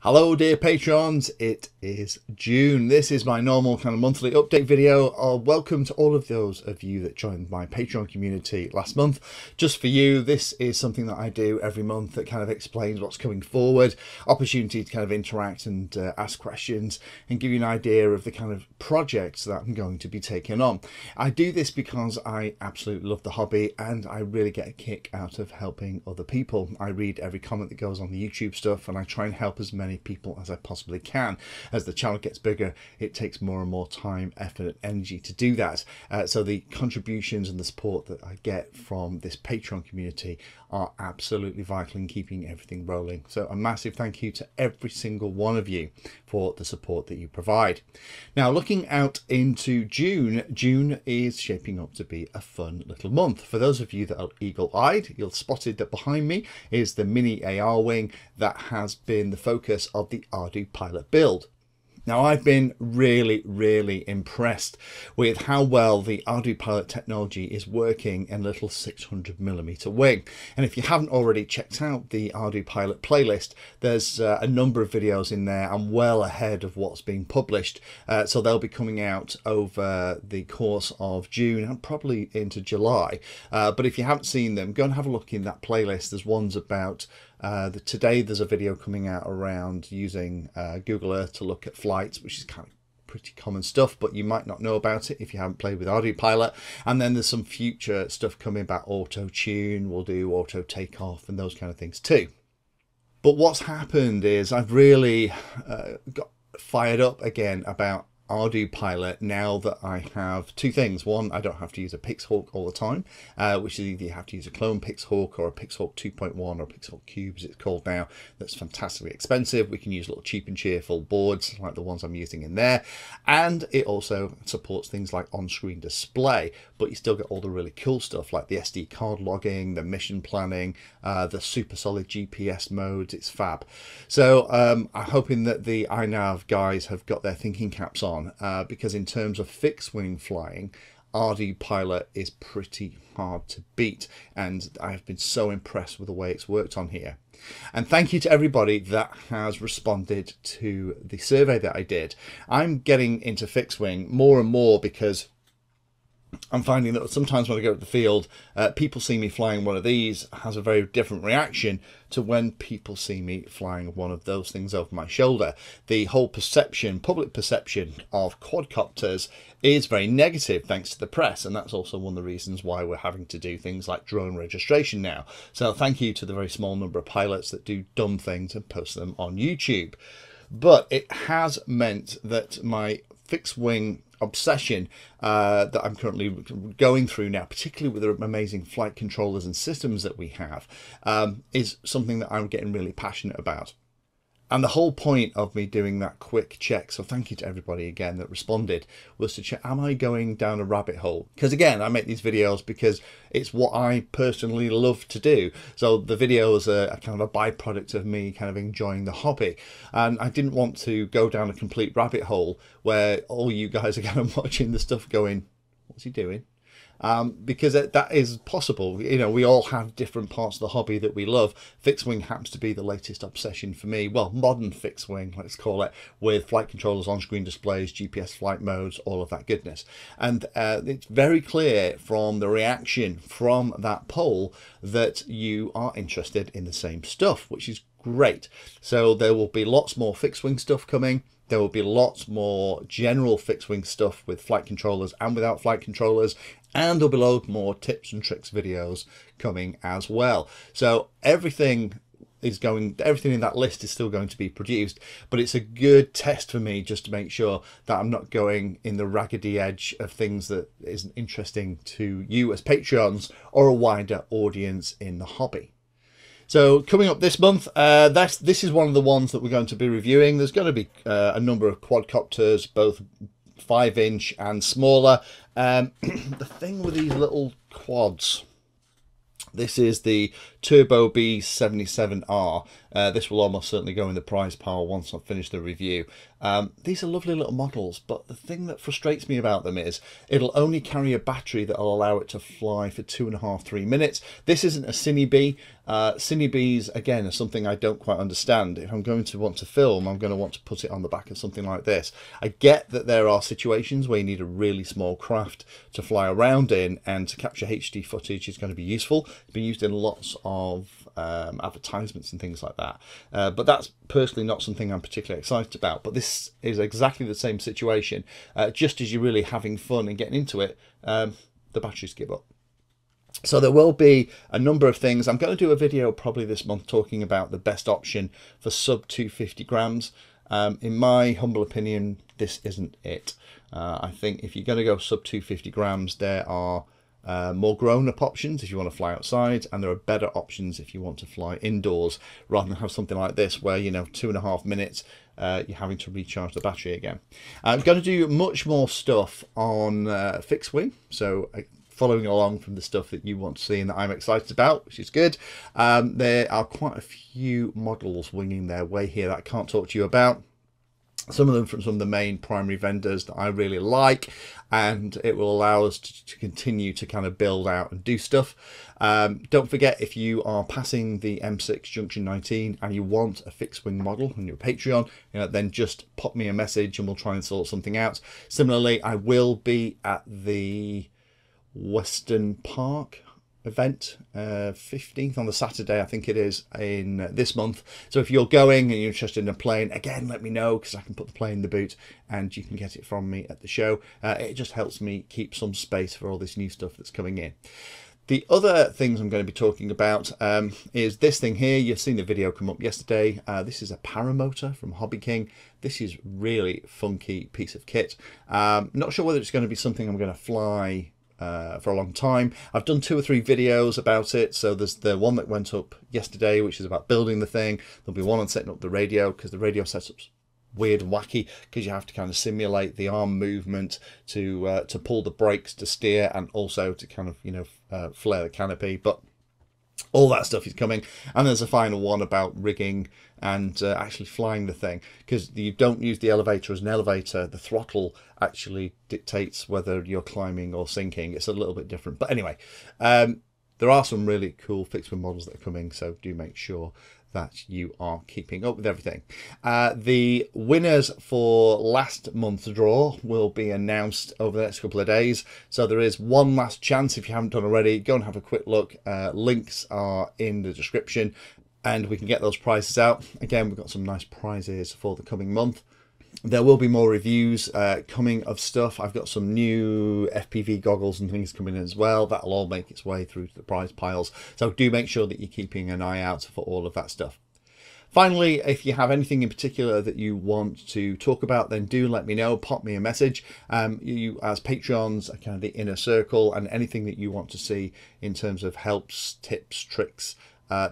Hello dear patrons, it is June. This is my normal kind of monthly update video. Welcome to all of those of you that joined my Patreon community last month. Just for you, this is something that I do every month that kind of explains what's coming forward, opportunity to kind of interact and ask questions and give you an idea of the kind of projects that I'm going to be taking on. I do this because I absolutely love the hobby and I really get a kick out of helping other people. I read every comment that goes on the YouTube stuff and I try and help as many people as I possibly can. As the channel gets bigger, it takes more and more time, effort and energy to do that. So the contributions and the support that I get from this Patreon community are absolutely vital in keeping everything rolling. So a massive thank you to every single one of you for the support that you provide. Now looking out into June, June is shaping up to be a fun little month. For those of you that are eagle-eyed, you'll spotted that behind me is the mini AR wing that has been the focus of the ArduPilot build. Now I've been really impressed with how well the ArduPilot technology is working in a little 600mm wing. And if you haven't already checked out the ArduPilot playlist, there's a number of videos in there. I'm well ahead of what's being published. So they'll be coming out over the course of June and probably into July. But if you haven't seen them, go and have a look in that playlist. There's ones about today there's a video coming out around using Google Earth to look at flights, which is kind of pretty common stuff, but you might not know about it if you haven't played with ArduPilot. And then there's some future stuff coming about auto tune, we'll do auto takeoff and those kind of things too. But what's happened is I've really got fired up again about ArduPilot now that I have two things. One, I don't have to use a Pixhawk all the time, which is either you have to use a clone Pixhawk or a Pixhawk 2.1 or Pixhawk Cube as it's called now. That's fantastically expensive. We can use little cheap and cheerful boards like the ones I'm using in there. And it also supports things like on-screen display, but you still get all the really cool stuff like the SD card logging, the mission planning, the super solid GPS modes. It's fab. So I'm hoping that the iNav guys have got their thinking caps on. Because in terms of fixed wing flying, ArduPilot is pretty hard to beat, and I have been so impressed with the way it's worked on here. And thank you to everybody that has responded to the survey that I did. I'm getting into fixed wing more and more because I'm finding that sometimes when I go to the field, people see me flying one of these has a very different reaction to when people see me flying one of those things over my shoulder. The whole perception, public perception of quadcopters is very negative thanks to the press, and that's also one of the reasons why we're having to do things like drone registration now. So thank you to the very small number of pilots that do dumb things and post them on YouTube. But it has meant that my fixed wing obsession that I'm currently going through now, particularly with the amazing flight controllers and systems that we have, is something that I'm getting really passionate about. And the whole point of me doing that quick check, so thank you to everybody again that responded, was to check, am I going down a rabbit hole? Because again, I make these videos because it's what I personally love to do. So the videos are kind of a byproduct of me kind of enjoying the hobby. And I didn't want to go down a complete rabbit hole where all you guys are kind of watching the stuff going, what's he doing? Because that is possible. You know, we all have different parts of the hobby that we love. Fixed wing happens to be the latest obsession for me. Well, modern fixed wing, let's call it, with flight controllers, on-screen displays, GPS flight modes, all of that goodness. And it's very clear from the reaction from that poll that you are interested in the same stuff, which is great. So there will be lots more fixed wing stuff coming. There will be lots more general fixed wing stuff with flight controllers and without flight controllers. And there'll be loads more tips and tricks videos coming as well. So everything in that list is still going to be produced, but it's a good test for me just to make sure that I'm not going in the raggedy edge of things that isn't interesting to you as Patreons or a wider audience in the hobby. So coming up this month, this is one of the ones that we're going to be reviewing. There's going to be a number of quadcopters, both 5-inch and smaller. The thing with these little quads, this is the Turbo B77R. This will almost certainly go in the prize pile once I've finished the review. These are lovely little models, but the thing that frustrates me about them is it'll only carry a battery that will allow it to fly for 2.5–3 minutes. This isn't a Cine Bee. Cine Bees, again, are something I don't quite understand. If I'm going to want to film, I'm going to want to put it on the back of something like this. I get that there are situations where you need a really small craft to fly around in, and to capture HD footage is going to be useful. It's been used in lots of advertisements and things like that. But that's personally not something I'm particularly excited about. But this is exactly the same situation. Just as you're really having fun and getting into it, the batteries give up. So there will be a number of things. I'm going to do a video probably this month talking about the best option for sub 250 grams. In my humble opinion, this isn't it. I think if you're going to go sub 250 grams, there are more grown-up options if you want to fly outside, and there are better options if you want to fly indoors, rather than have something like this where, you know, 2.5 minutes you're having to recharge the battery again. I'm going to do much more stuff on fixed wing, so following along from the stuff that you want to see and that I'm excited about, which is good. There are quite a few models winging their way here that I can't talk to you about. Some of them from some of the main primary vendors that I really like, and it will allow us to continue to kind of build out and do stuff. Don't forget, if you are passing the M6 Junction 19 and you want a fixed wing model on your Patreon, then just pop me a message and we'll try and sort something out. Similarly, I will be at the Western Park event 15th on the Saturday, I think it is, in this month. So if you're going and you're interested in a plane, again, let me know, because I can put the plane in the boot and you can get it from me at the show. It just helps me keep some space for all this new stuff that's coming in. The other things I'm going to be talking about is this thing here. You've seen the video come up yesterday. This is a paramotor from Hobby King. This is really funky piece of kit. Not sure whether it's going to be something I'm going to fly for a long time. I've done 2 or 3 videos about it. So there's the one that went up yesterday, which is about building the thing. There'll be one on setting up the radio, because the radio setup's weird and wacky, because you have to kind of simulate the arm movement to pull the brakes to steer, and also to kind of flare the canopy. But all that stuff is coming. And there's a final one about rigging and actually flying the thing, because you don't use the elevator as an elevator. The throttle actually dictates whether you're climbing or sinking. It's a little bit different, but anyway, there are some really cool fixed wing models that are coming, so do make sure that you are keeping up with everything. The winners for last month's draw will be announced over the next couple of days, so there is one last chance. If you haven't done already, go and have a quick look. Links are in the description, and we can get those prizes out. Again, we've got some nice prizes for the coming month. There will be more reviews coming of stuff. I've got some new FPV goggles and things coming in as well. That'll all make its way through to the prize piles. So do make sure that you're keeping an eye out for all of that stuff. Finally, if you have anything in particular that you want to talk about, then do let me know. Pop me a message. You as Patreons are kind of the inner circle, and anything that you want to see in terms of helps, tips, tricks,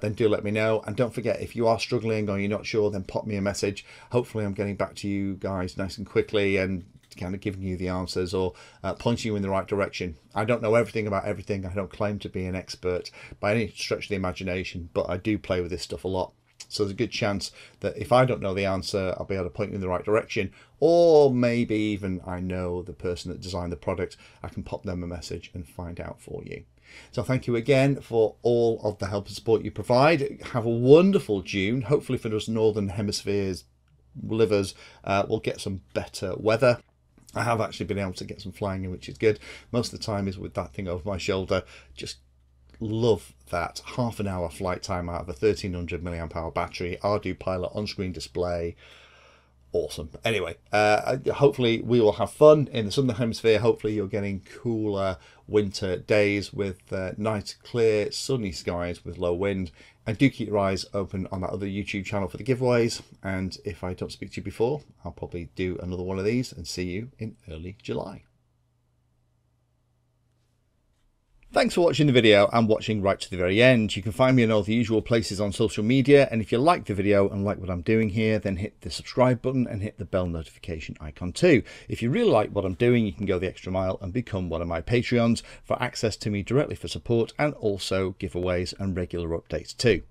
then do let me know. And don't forget, if you are struggling or you're not sure, then pop me a message. Hopefully I'm getting back to you guys nice and quickly and kind of giving you the answers, or pointing you in the right direction. I don't know everything about everything. I don't claim to be an expert by any stretch of the imagination, but I do play with this stuff a lot. So there's a good chance that if I don't know the answer, I'll be able to point you in the right direction, or maybe even I know the person that designed the product. I can pop them a message and find out for you. So thank you again for all of the help and support you provide. Have a wonderful June. Hopefully for us Northern Hemisphere's livers, we'll get some better weather. I have actually been able to get some flying in, which is good. Most of the time is with that thing over my shoulder. Just love that. Half an hour flight time out of a 1300 mAh battery, ArduPilot on-screen display. Awesome. Anyway, hopefully we will have fun in the Southern Hemisphere. Hopefully you're getting cooler winter days with nice, clear, sunny skies with low wind. And do keep your eyes open on that other YouTube channel for the giveaways. And if I don't speak to you before, I'll probably do another one of these and see you in early July. Thanks for watching the video and watching right to the very end. You can find me in all the usual places on social media, and if you like the video and like what I'm doing here, then hit the subscribe button and hit the bell notification icon too. If you really like what I'm doing, you can go the extra mile and become one of my Patreons for access to me directly for support, and also giveaways and regular updates too.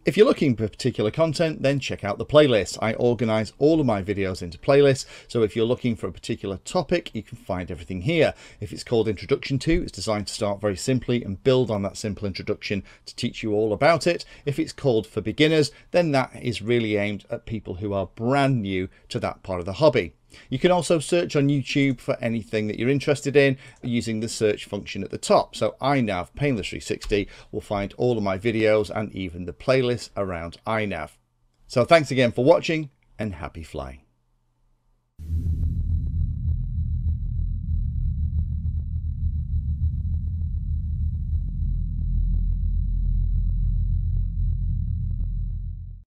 If you're looking for particular content, then check out the playlist. I organise all of my videos into playlists, so if you're looking for a particular topic, you can find everything here. If it's called Introduction To, it's designed to start very simply and build on that simple introduction to teach you all about it. If it's called For Beginners, then that is really aimed at people who are brand new to that part of the hobby. You can also search on YouTube for anything that you're interested in using the search function at the top. So iNav Painless 360 will find all of my videos and even the playlists around iNav. So thanks again for watching and happy flying.